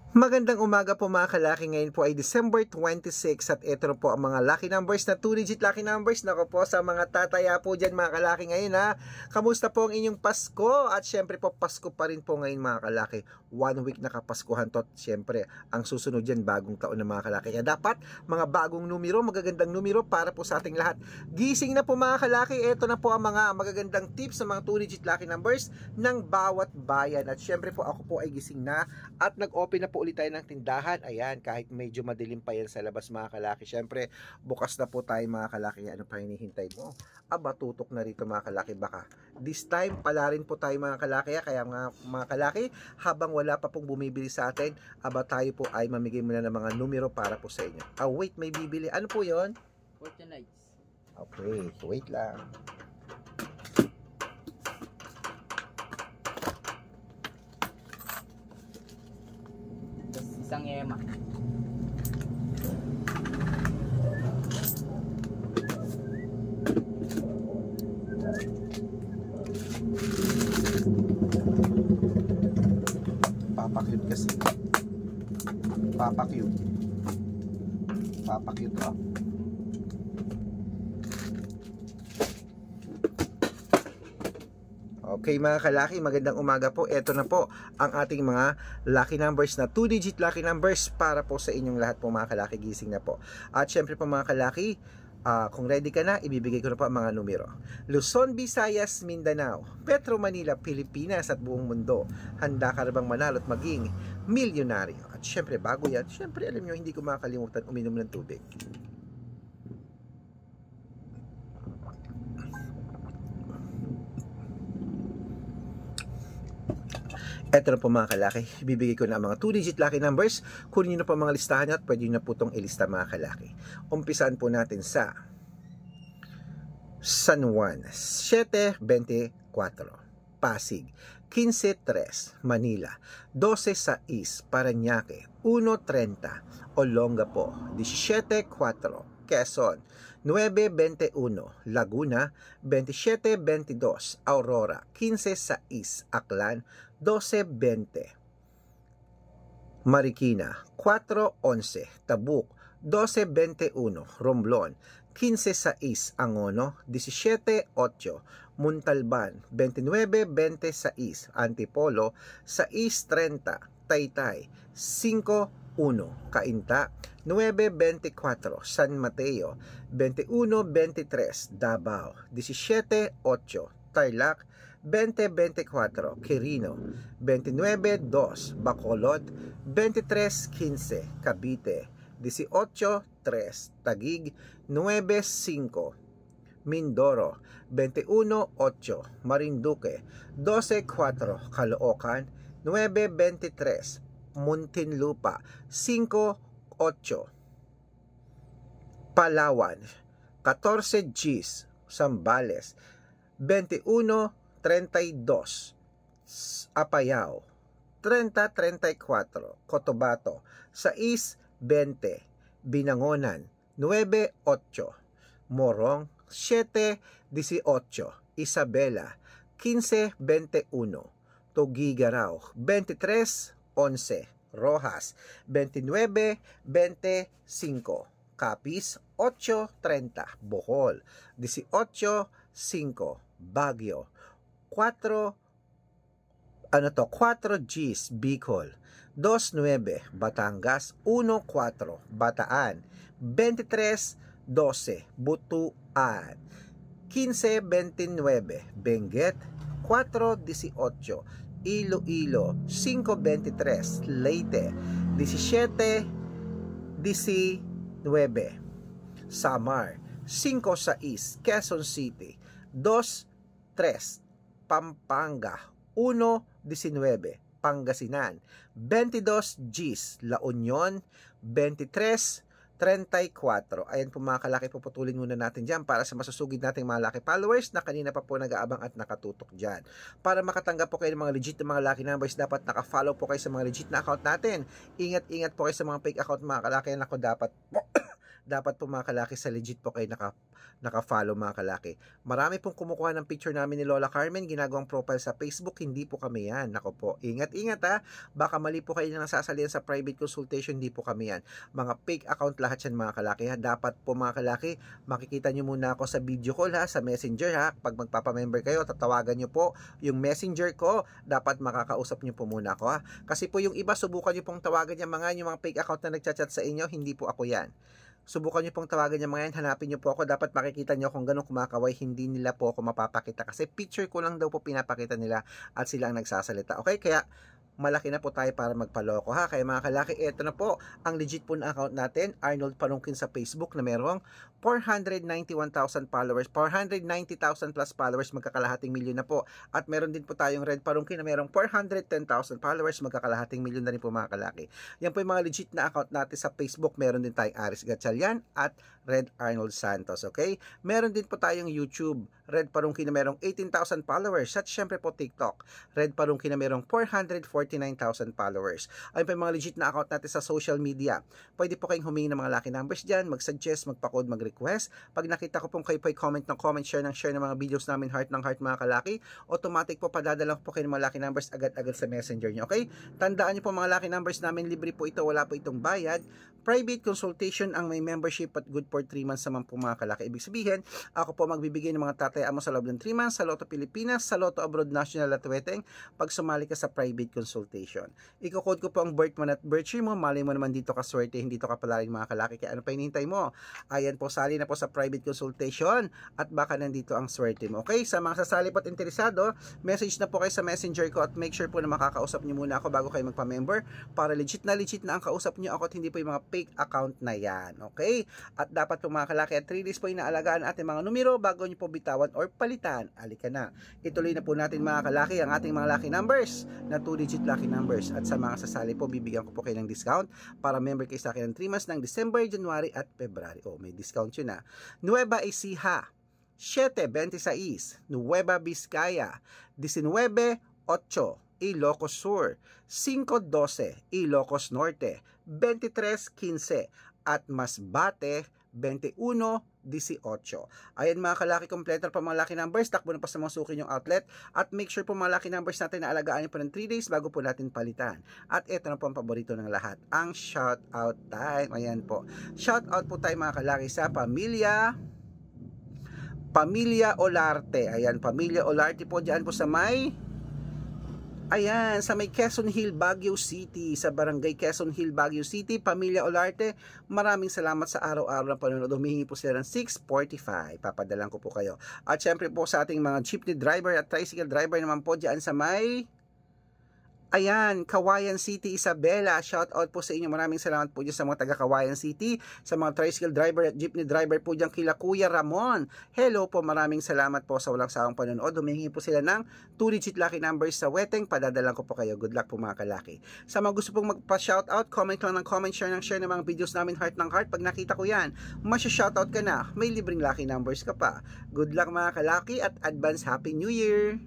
Magandang umaga po mga kalaki. Ngayon po ay December 26 at ito na po ang mga lucky numbers na 2-digit lucky numbers. Nako po sa mga tataya po dyan mga kalaki ngayon ha. Kamusta po ang inyong Pasko? At syempre po Pasko pa rin po ngayon mga kalaki. 1 week na kapaskuhan to. Syempre ang susunod dyan bagong taon na mga kalaki. Kaya dapat mga bagong numero, magagandang numero para po sa ating lahat. Gising na po mga kalaki. Ito na po ang mga magagandang tips sa mga 2-digit lucky numbers ng bawat bayan. At syempre po ako po ay gising na at nag-open na po ulit tayo ng tindahan. Ayan, kahit medyo madilim pa yan sa labas mga kalaki. Syempre, bukas na po tayo mga kalaki. Ano pa hinihintay mo? Aba, tutok na rito mga kalaki. Baka this time, pala rin po tayo mga kalaki. Kaya mga kalaki, habang wala pa pong bumibili sa atin, aba tayo po ay mamigay muna ng mga numero para po sa inyo. Wait, may bibili. Ano po yon? Fortunites. Okay, wait lang. Isang yema. Papakyut kasi. Papakyut. Papakyut oh. Okay mga kalaki, magandang umaga po. Ito na po ang ating mga lucky numbers na 2-digit lucky numbers para po sa inyong lahat po mga kalaki. Gising na po. At syempre po mga kalaki, kung ready ka na, ibibigay ko na po ang mga numero. Luzon, Visayas, Mindanao, Metro Manila, Pilipinas at buong mundo. Handa ka na bang manalo at maging milyonaryo? At syempre bago yan, syempre alam nyo, hindi ko makakalimutan uminom ng tubig. Eto na po mga kalaki, bibigay ko na ang mga 2-digit lucky numbers. Kunin nyo na po mga listahan nyo at pwede nyo na po itong ilista mga kalaki. Umpisaan po natin sa San Juan, 724, Pasig, 15-3, Manila, 12-6, Parañaque, 1-30, Olongapo, 17-4, Quezon, 9-21, Laguna, 27-22, Aurora, 15-6, Aklan, 12-20, Marikina, 4-11, Tabuk, 12-21, Romblon, 15-6, Angono, 17-8, Muntalban, 29-26, Antipolo, 6-30, Taytay, 5-1, Cainta, 9-24, San Mateo, 21-23, Davao, 17-8, Tarlac, 20-24, Quirino, 29-2, Bacolod, 23-15, Cavite, 18-3, Taguig, 9-5, Mindoro, 21-8, Marinduque, 12-4, Caloocan, 9-23, Muntinlupa, 5-8, Palawan, 14 Gs, Zambales, 21-32, Apayao, 30-34, Cotabato, 6-20, Binangonan, 9-8, Morong, 7-18, Isabela, 15-21, Tuguegarao, 23-11, Rojas, 29-25, Capiz, 8-30, Bohol, 18-5, Baguio, 4 Gs, Bicol, 29, Batangas, 1-4, Bataan, 23-12, Butuan, 15-29, Benguet, 4-18, Iloilo, 5-23, Leyte, 17-19, Samar, 5-6, Quezon City, 2-3, Pampanga, 1-19, Pangasinan, 22 Gs, La Union, 23-34. Ayan po mga kalaki, puputulin muna natin dyan para sa masusugid nating mga lucky followers na kanina pa po nag-aabang at nakatutok dyan. Para makatanggap po kayo ng mga legit na mga lucky numbers, dapat nakafollow po kayo sa mga legit na account natin. Ingat-ingat po kayo sa mga fake account mga kalaki. Ako dapat dapat po mga kalaki sa legit po kayo naka-follow mga kalaki. Marami pong kumukuha ng picture namin ni Lola Carmen, ginagawang profile sa Facebook, hindi po kami yan. Nako po, ingat-ingat ha, baka mali po kayo na nasasalihan sa private consultation, hindi po kami yan. Mga fake account lahat yan mga kalaki ha. Dapat po mga kalaki, makikita nyo muna ako sa video call ha, sa messenger ha. Pag magpapamember kayo, tatawagan nyo po yung messenger ko, dapat makakausap nyo po muna ako ha. Kasi po yung iba, subukan nyo pong tawagan yung mga fake account na nagchat-chat sa inyo, hindi po ako yan. Subukan nyo pong tawagan yung mga yan, hanapin nyo po ako, dapat makikita nyo kung ganun kumakaway, hindi nila po ako mapapakita kasi picture ko lang daw po pinapakita nila at sila ang nagsasalita. Okay, kaya malaki na po tayo para magpaloko ha. Kaya mga kalaki, eto na po ang legit po na account natin, Arnold Parungkin sa Facebook, na merong 491,000 followers, 490,000 plus followers, magkakalahating milyon na po. At meron din po tayong Red Parungkin na merong 410,000 followers, magkakalahating milyon na rin po mga kalaki. Yan po yung mga legit na account natin sa Facebook. Meron din tayong Aris Gatchalian at Red Arnold Santos, okay? Meron din po tayong YouTube, Red Parungkin na merong 18,000 followers, at syempre po TikTok, Red Parungkin na merong 449,000 followers. Ayun po yung mga legit na account natin sa social media. Pwede po kayong humingi ng mga lucky numbers dyan, mag-suggest, magpa-code, mag-request. Pag nakita ko pong kayo po comment ng comment, share ng mga videos namin, heart ng heart mga kalaki, automatic po padadala po kayo ng mga lucky numbers agad-agad sa messenger nyo, okay? Tandaan nyo po mga lucky numbers namin, libre po ito, wala po itong bayad. Private consultation ang may membership at good for 3 months naman po mga kalaki. Ibig sabihin, ako po magbibigay ng mga tatayaan mo sa loob ng 3 months sa Lotto Pilipinas, sa Lotto Abroad National at Weteng pag sumali ka sa private consultation. Iko-code ko po ang birth month at birth year mo, malay mo naman dito ka swerte, hindi to ka palaring mga kalaki. Kaya ano pa hinihintay mo? Ayan po, sali na po sa private consultation at baka nandito ang swerte mo. Okay, sa mga sasali po at interesado, message na po kayo sa messenger ko at make sure po na makakausap nyo muna ako bago kayo magpa-member para legit na ang kausap nyo ako at hindi po yung mga fake account na yan. Okay? At dapat po mga kalaki at 3 days po inaalagaan ating mga numero bago nyo po bitawan or palitan. Alika na. Ituloy na po natin mga kalaki ang ating mga lucky numbers na 2-digit lucky numbers. At sa mga sasali po, bibigyan ko po kayo ng discount para member kayo sa akin ng 3 months ng December, January at February. Oh, may discount yun na. Nueva Ecija, 726, Nueva Vizcaya, 19-8, Ilocos Sur, 5-12, Ilocos Norte, 23-15, at Masbate, 21-18. Ayan mga kalaki, kompleto pa mga lucky numbers. Takbo na pa sa mga suki yung outlet. At make sure po mga lucky numbers natin na alagaan nyo po ng 3 days bago po natin palitan. At ito na po ang paborito ng lahat, ang shout out time. Ayan po. Shout out po tayo mga kalaki sa Pamilya Olarte. Ayan, Pamilya Olarte po dyan po sa may Quezon Hill, Baguio City, sa Barangay Quezon Hill, Baguio City, Pamilya Olarte. Maraming salamat sa araw-araw na panonood. Humingi po sila ng 645. Papadalan ko po kayo. At syempre po sa ating mga jeepney driver at tricycle driver naman po dyan sa may Kawayan City, Isabela. Shout out po sa inyo. Maraming salamat po dyan sa mga taga Kawayan City, sa mga tricycle driver at jeepney driver po dyan kila Kuya Ramon. Hello po, maraming salamat po sa walang sawang panonood. Humingi po sila ng 2-digit lucky numbers sa Weteng. Padadalan ko po kayo. Good luck po mga kalaki. Sa mga gusto pong magpa-shout out, comment lang ng comment, share ng mga videos namin, heart ng heart. Pag nakita ko yan, masya-shout out ka na. May libreng lucky numbers ka pa. Good luck mga kalaki at advance Happy New Year!